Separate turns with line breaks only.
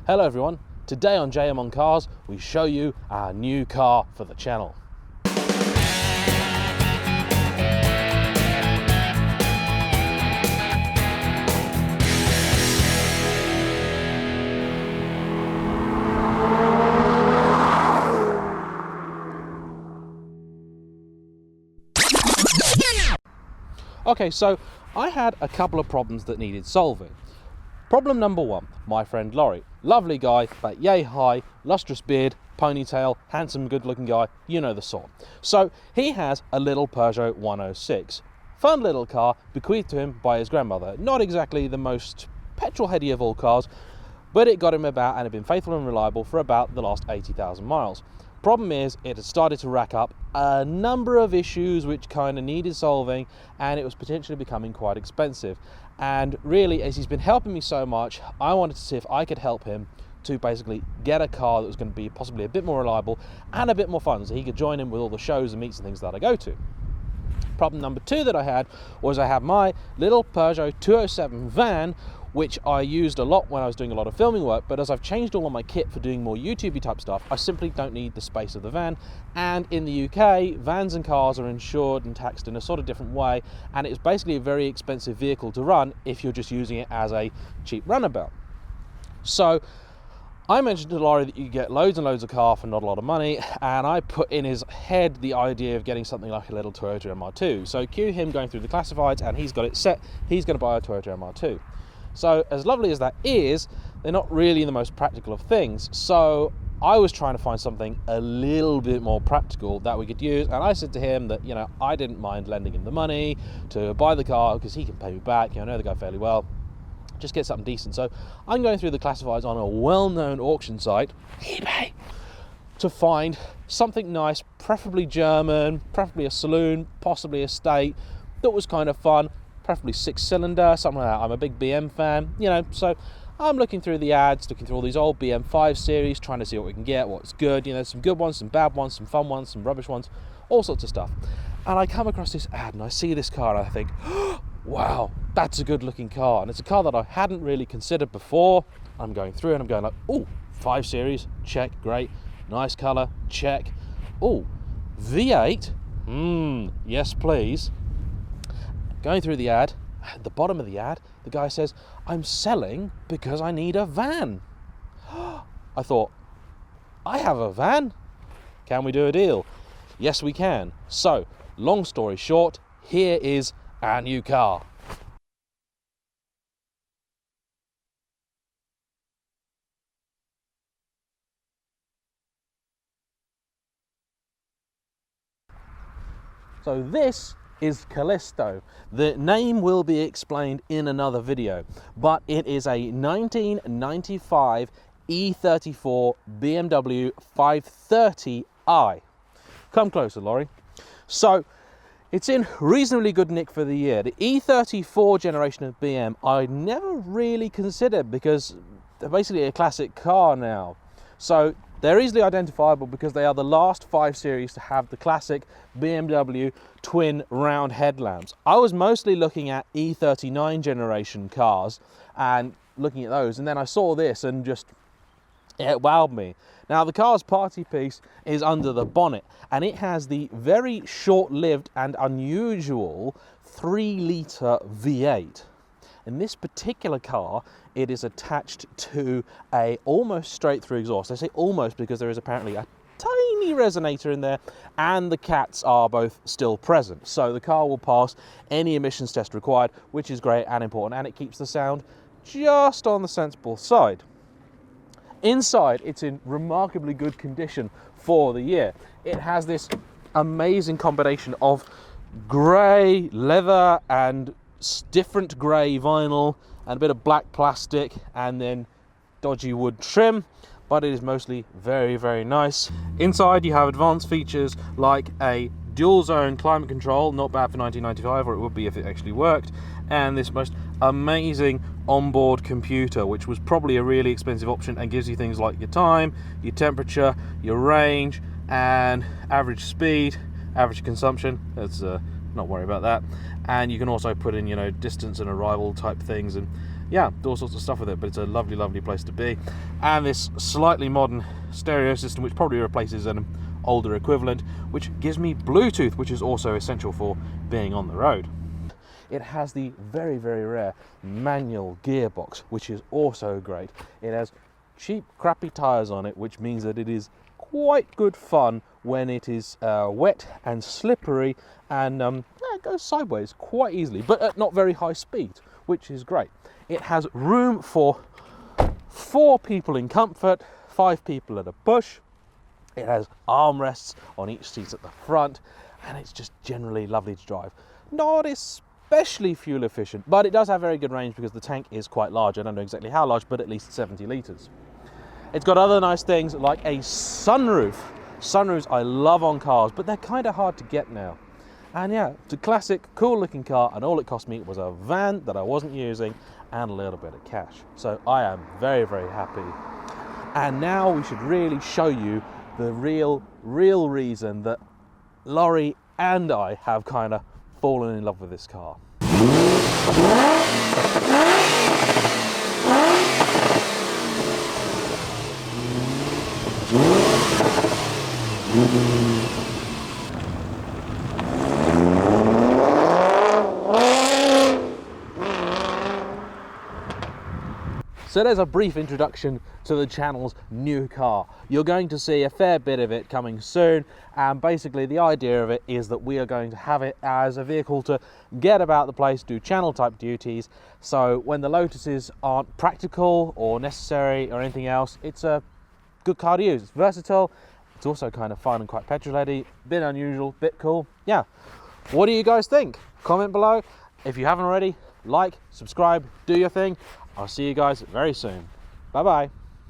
Hello everyone, today on JayEmm on Cars we show you our new car for the channel. Okay, so I had a couple of problems that needed solving. Problem number one, my friend Laurie. Lovely guy, but yay high, lustrous beard, ponytail, handsome, good-looking guy, you know the sort. So he has a little Peugeot 106. Fun little car, bequeathed to him by his grandmother. Not exactly the most petrol-heady of all cars, but it got him about and had been faithful and reliable for about the last 80,000 miles. Problem is, it had started to rack up a number of issues which kind of needed solving, and it was potentially becoming quite expensive. And really, as he's been helping me so much, I wanted to see if I could help him to basically get a car that was going to be possibly a bit more reliable and a bit more fun, so he could join in with all the shows and meets and things that I go to. Problem number two that I had was I have my little Peugeot 207 van, which I used a lot when I was doing a lot of filming work, but as I've changed all of my kit for doing more YouTube type stuff, I simply don't need the space of the van. And in the UK, vans and cars are insured and taxed in a sort of different way, and it's basically a very expensive vehicle to run if you're just using it as a cheap runabout. So I mentioned to Laurie that you get loads and loads of car for not a lot of money, and I put in his head the idea of getting something like a little Toyota MR2. So cue him going through the classifieds, and he's got it set. He's going to buy a Toyota MR2. So as lovely as that is, they're not really the most practical of things. So I was trying to find something a little bit more practical that we could use. And I said to him that, you know, I didn't mind lending him the money to buy the car because he can pay me back. You know, I know the guy fairly well. Just get something decent. So I'm going through the classifieds on a well-known auction site, eBay, to find something nice, preferably German, preferably a saloon, possibly a state, that was kind of fun. Preferably 6-cylinder, something like that. I'm a big BM fan, you know, so I'm looking through the ads, looking through all these old BM 5 series, trying to see what we can get, what's good, you know, some good ones, some bad ones, some fun ones, some rubbish ones, all sorts of stuff. And I come across this ad and I see this car and I think, oh, wow, that's a good looking car. And it's a car that I hadn't really considered before. I'm going through and I'm going like, oh, 5 series, check, great. Nice color, check. Oh, V8, yes please. Going through the ad, at the bottom of the ad, the guy says, I'm selling because I need a van. I thought, I have a van? Can we do a deal? Yes, we can. So, long story short, here is our new car. So this is Callisto. The name will be explained in another video, but it is a 1995 E34 BMW 530i. Come closer, Laurie. So it's in reasonably good nick for the year. The E34 generation of BM I never really considered because they're basically a classic car now. So they're easily identifiable because they are the last 5 series to have the classic BMW twin round headlamps. I was mostly looking at E39 generation cars and looking at those, and then I saw this and just, it wowed me. Now the car's party piece is under the bonnet, and it has the very short-lived and unusual 3-litre V8. In this particular car, it is attached to a almost straight-through exhaust. I say almost because there is apparently a tiny resonator in there, and the cats are both still present. So the car will pass any emissions test required, which is great and important, and it keeps the sound just on the sensible side. Inside, it's in remarkably good condition for the year. It has this amazing combination of grey leather and different grey vinyl and a bit of black plastic and then dodgy wood trim, but it is mostly very, very nice. Inside you have advanced features like a dual zone climate control, not bad for 1995, or it would be if it actually worked, and this most amazing onboard computer, which was probably a really expensive option and gives you things like your time, your temperature, your range, and average speed, average consumption. Let's not worry about that. And you can also put in, you know, distance and arrival type things, and yeah, do all sorts of stuff with it, but it's a lovely, lovely place to be. And this slightly modern stereo system, which probably replaces an older equivalent, which gives me Bluetooth, which is also essential for being on the road. It has the very, very rare manual gearbox, which is also great. It has cheap, crappy tires on it, which means that it is quite good fun when it is wet and slippery, and yeah, it goes sideways quite easily, but at not very high speed, which is great. It has room for 4 people in comfort, 5 people at a push. It has armrests on each seat at the front, and it's just generally lovely to drive. Not especially fuel efficient, but it does have very good range because the tank is quite large. I don't know exactly how large, but at least 70 litres. It's got other nice things like a sunroof. Sunroofs I love on cars, but they're kind of hard to get now. And yeah, it's a classic, cool looking car, and all it cost me was a van that I wasn't using and a little bit of cash. So I am very, very happy. And now we should really show you the real reason that Laurie and I have kind of fallen in love with this car. So there's a brief introduction to the channel's new car. You're going to see a fair bit of it coming soon, and basically the idea of it is that we are going to have it as a vehicle to get about the place, do channel type duties, so when the Lotuses aren't practical or necessary or anything else, it's a good car to use. It's versatile, it's also kind of fun and quite petrol heady, bit unusual, bit cool. Yeah, what do you guys think? Comment below. If you haven't already, like, subscribe, do your thing. I'll see you guys very soon. Bye bye.